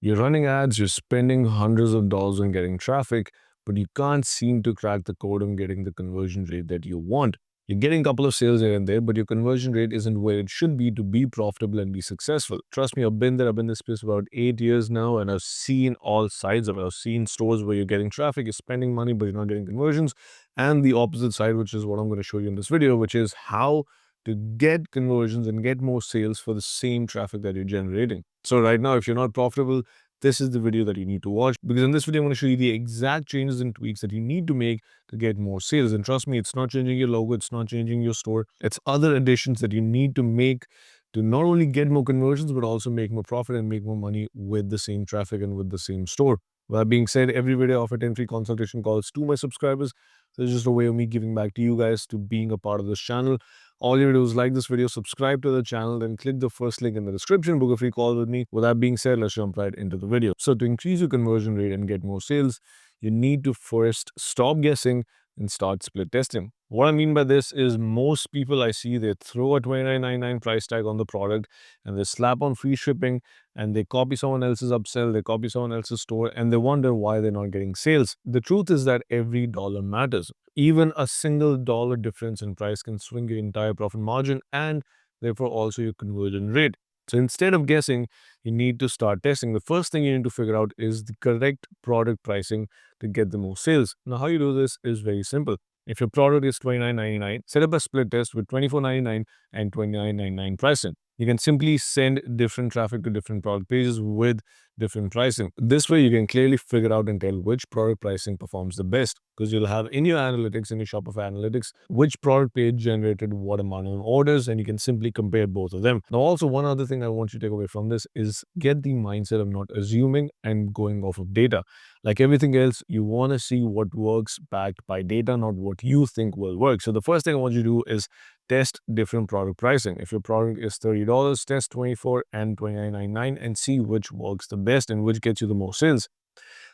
You're running ads, you're spending hundreds of dollars on getting traffic, but you can't seem to crack the code on getting the conversion rate that you want. You're getting a couple of sales here and there, but your conversion rate isn't where it should be to be profitable and be successful. Trust me, I've been there. I've been in this space about 8 years now, and I've seen all sides of it. I've seen stores where you're getting traffic, you're spending money, but you're not getting conversions, and the opposite side, which is what I'm going to show you in this video, which is how to get conversions and get more sales for the same traffic that you're generating. So right now, if you're not profitable, this is the video that you need to watch, because in this video, I'm going to show you the exact changes and tweaks that you need to make to get more sales. And trust me, it's not changing your logo, it's not changing your store. It's other additions that you need to make to not only get more conversions, but also make more profit and make more money with the same traffic and with the same store. With that being said, every video I offer 10 free consultation calls to my subscribers. So it's just a way of me giving back to you guys, to being a part of this channel. All you do is like this video, subscribe to the channel, then click the first link in the description, book a free call with me. With that being said, let's jump right into the video. So to increase your conversion rate and get more sales, you need to first stop guessing and start split testing. What I mean by this is, most people I see, they throw a $29.99 price tag on the product and they slap on free shipping, and they copy someone else's upsell, they copy someone else's store, and they wonder why they're not getting sales. The truth is that every dollar matters. Even a single dollar difference in price can swing your entire profit margin and therefore also your conversion rate. So instead of guessing, you need to start testing. The first thing you need to figure out is the correct product pricing to get the most sales. Now, how you do this is very simple. If your product is $29.99, set up a split test with $24.99 and $29.99 pricing. You can simply send different traffic to different product pages with different pricing. This way, you can clearly figure out and tell which product pricing performs the best, because you'll have in your analytics, in your Shopify analytics, which product page generated what amount of orders, and you can simply compare both of them. Now, also, one other thing I want you to take away from this is get the mindset of not assuming and going off of data. Like everything else, you want to see what works backed by data, not what you think will work. So the first thing I want you to do is test different product pricing. If your product is $30, test $24 and $29.99 and see which works the best and which gets you the most sales.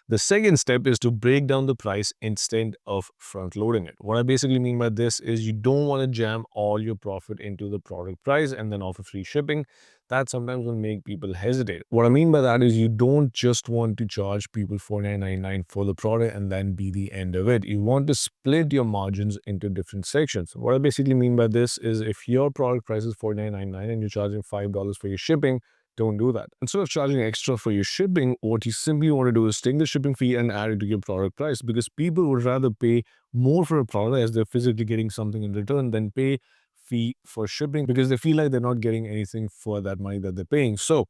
The second step is to break down the price instead of front loading it. What I basically mean by this is, you don't want to jam all your profit into the product price and then offer free shipping. That sometimes will make people hesitate. What I mean by that is, you don't just want to charge people $49.99 for the product and then be the end of it. You want to split your margins into different sections. What I basically mean by this is, if your product price is $49.99 and you're charging $5 for your shipping, don't do that. Instead of charging extra for your shipping, what you simply want to do is take the shipping fee and add it to your product price, because people would rather pay more for a product as they're physically getting something in return than pay fee for shipping, because they feel like they're not getting anything for that money that they're paying. So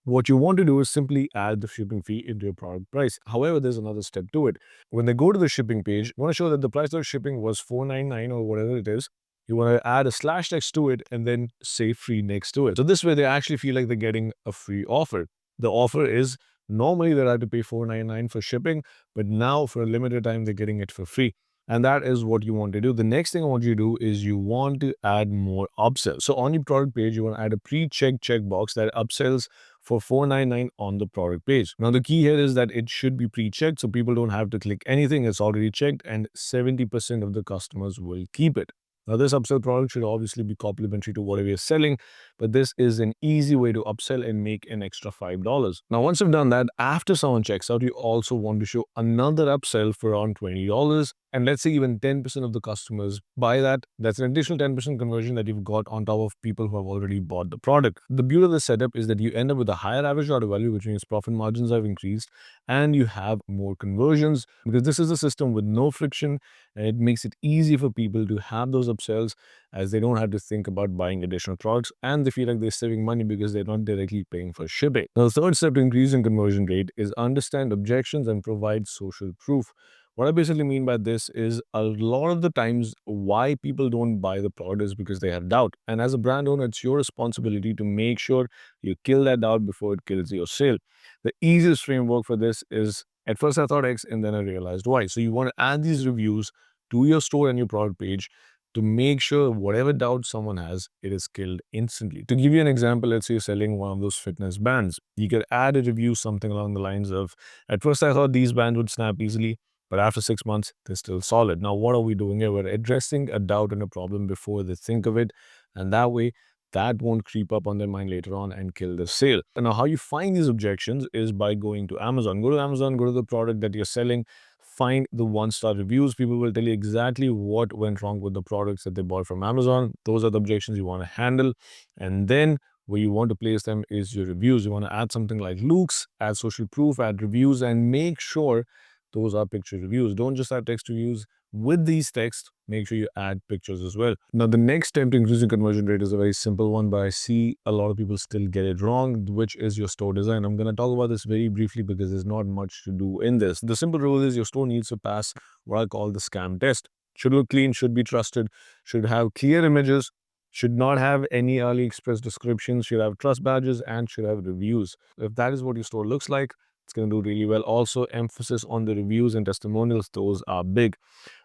what you want to do is simply add the shipping fee into your product price. However, there's another step to it. When they go to the shipping page, you want to show that the price of shipping was $4.99 or whatever it is. You want to add a slash next to it and then say free next to it. So this way, they actually feel like they're getting a free offer. The offer is, normally they had to pay $4.99 for shipping, but now for a limited time, they're getting it for free. And that is what you want to do. The next thing I want you to do is, you want to add more upsells. So on your product page, you want to add a pre-checked checkbox that upsells for $4.99 on the product page. Now, the key here is that it should be pre-checked, so people don't have to click anything. It's already checked, and 70% of the customers will keep it. Now, this upsell product should obviously be complementary to whatever you're selling, but this is an easy way to upsell and make an extra $5. Now, once you've done that, after someone checks out, you also want to show another upsell for around $20. And let's say even 10% of the customers buy that. That's an additional 10% conversion that you've got on top of people who have already bought the product. The beauty of the setup is that you end up with a higher average order value, which means profit margins have increased, and you have more conversions, because this is a system with no friction, and it makes it easy for people to have those upsells, as they don't have to think about buying additional products, and they feel like they're saving money because they're not directly paying for shipping. Now, the third step to increasing conversion rate is understand objections and provide social proof. What I basically mean by this is, a lot of the times why people don't buy the product is because they have doubt. And as a brand owner, it's your responsibility to make sure you kill that doubt before it kills your sale. The easiest framework for this is, at first I thought X and then I realized Y. So you want to add these reviews to your store and your product page to make sure whatever doubt someone has, it is killed instantly. To give you an example, let's say you're selling one of those fitness bands. You could add a review something along the lines of, at first I thought these bands would snap easily, but after 6 months, they're still solid. Now, what are we doing here? We're addressing a doubt and a problem before they think of it. And that way, that won't creep up on their mind later on and kill the sale. And now how you find these objections is by going to Amazon. Go to Amazon, go to the product that you're selling, find the one-star reviews. People will tell you exactly what went wrong with the products that they bought from Amazon. Those are the objections you want to handle. And then where you want to place them is your reviews. You want to add something like Luke's, add social proof, add reviews, and make sure those are picture reviews. Don't just add text reviews. With these texts, make sure you add pictures as well. Now, the next step to increasing conversion rate is a very simple one, but I see a lot of people still get it wrong, which is your store design. I'm going to talk about this very briefly because there's not much to do in this. The simple rule is your store needs to pass what I call the scam test. Should look clean, should be trusted, should have clear images, should not have any AliExpress descriptions, should have trust badges, and should have reviews. If that is what your store looks like, it's going to do really well. Also, emphasis on the reviews and testimonials, those are big.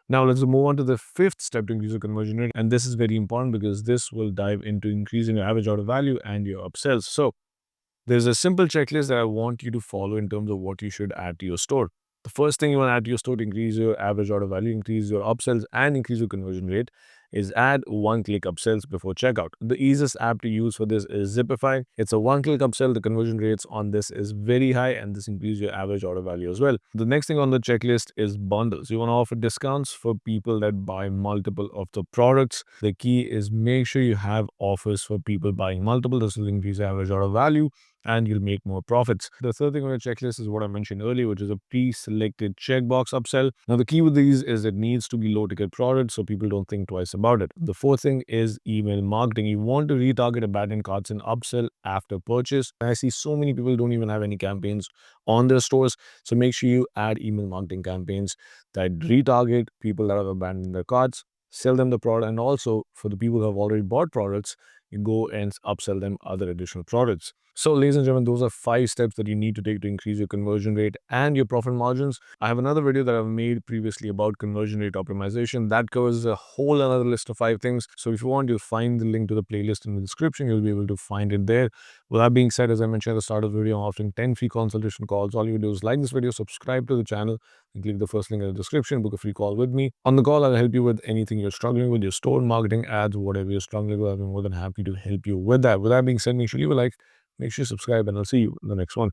Now, let's move on to the fifth step to increase your conversion rate. And this is very important because this will dive into increasing your average order value and your upsells. So, there's a simple checklist that I want you to follow in terms of what you should add to your store. The first thing you want to add to your store to increase your average order value, increase your upsells, and increase your conversion rate is add one-click upsells before checkout. The easiest app to use for this is Shopify. It's a one-click upsell. The conversion rates on this is very high, and this increases your average order value as well. The next thing on the checklist is bundles. You want to offer discounts for people that buy multiple of the products. The key is make sure you have offers for people buying multiple. This will increase average order value and you'll make more profits. The third thing on your checklist is what I mentioned earlier, which is a pre-selected checkbox upsell. Now, the key with these is it needs to be low-ticket product so people don't think twice about it. The fourth thing is email marketing. You want to retarget abandoned carts and upsell after purchase. I see so many people don't even have any campaigns on their stores. So make sure you add email marketing campaigns that retarget people that have abandoned their carts, sell them the product, and also for the people who have already bought products, you go and upsell them other additional products. So, ladies and gentlemen, those are 5 steps that you need to take to increase your conversion rate and your profit margins. I have another video that I've made previously about conversion rate optimization that covers a whole another list of 5 things. So, if you want, you'll find the link to the playlist in the description. You'll be able to find it there. With that being said, as I mentioned at the start of the video, I'm offering 10 free consultation calls. All you do is like this video, subscribe to the channel, and click the first link in the description. Book a free call with me. On the call, I'll help you with anything you're struggling with, your store, marketing, ads, whatever you're struggling with. I'll be more than happy to help you with that. With that being said, make sure you leave a like. Make sure you subscribe, and I'll see you in the next one.